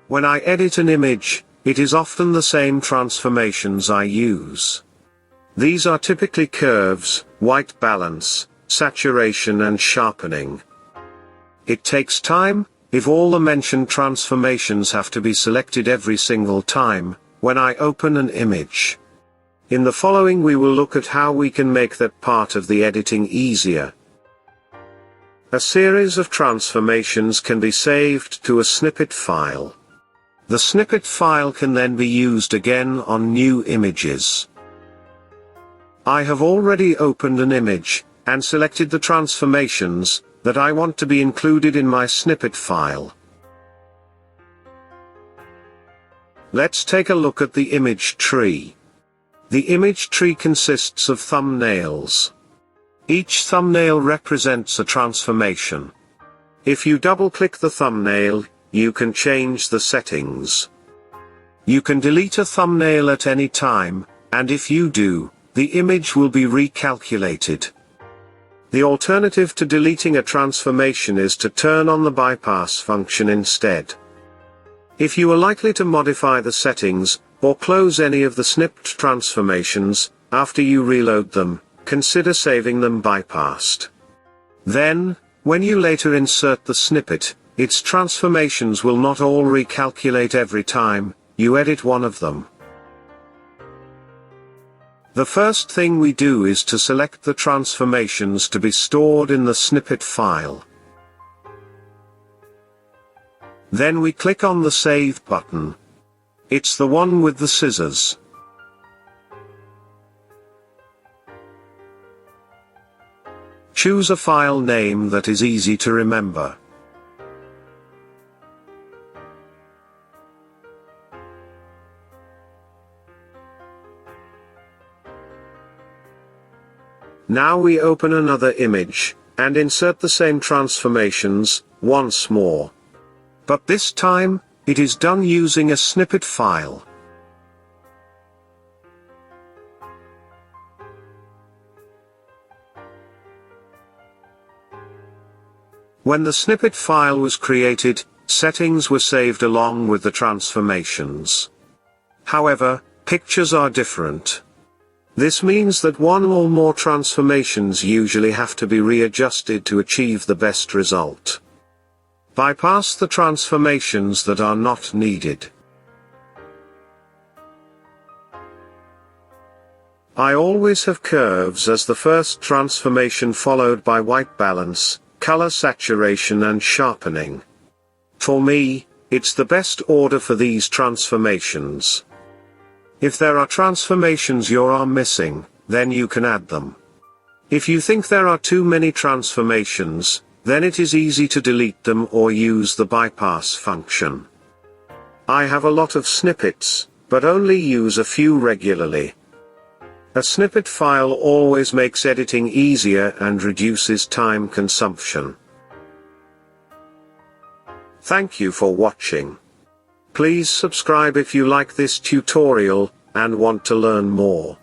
When I edit an image, it is often the same transformations I use. These are typically curves, white balance, saturation and sharpening. It takes time, if all the mentioned transformations have to be selected every single time, when I open an image. In the following we will look at how we can make that part of the editing easier. A series of transformations can be saved to a snippet file. The snippet file can then be used again on new images. I have already opened an image, and selected the transformations that I want to be included in my snippet file. Let's take a look at the image tree. The image tree consists of thumbnails. Each thumbnail represents a transformation. If you double-click the thumbnail, you can change the settings. You can delete a thumbnail at any time, and if you do, the image will be recalculated. The alternative to deleting a transformation is to turn on the bypass function instead. If you are likely to modify the settings, or close any of the snipped transformations, after you reload them, consider saving them bypassed. Then, when you later insert the snippet, its transformations will not all recalculate every time you edit one of them. The first thing we do is to select the transformations to be stored in the snippet file. Then we click on the Save button. It's the one with the scissors. Choose a file name that is easy to remember. Now we open another image, and insert the same transformations, once more. But this time, it is done using a snippet file. When the snippet file was created, settings were saved along with the transformations. However, pictures are different. This means that one or more transformations usually have to be readjusted to achieve the best result. Bypass the transformations that are not needed. I always have curves as the first transformation followed by white balance, color saturation and sharpening. For me, it's the best order for these transformations. If there are transformations you are missing, then you can add them. If you think there are too many transformations, then it is easy to delete them or use the bypass function. I have a lot of snippets, but only use a few regularly. A snippet file always makes editing easier and reduces time consumption. Thank you for watching. Please subscribe if you like this tutorial, and want to learn more.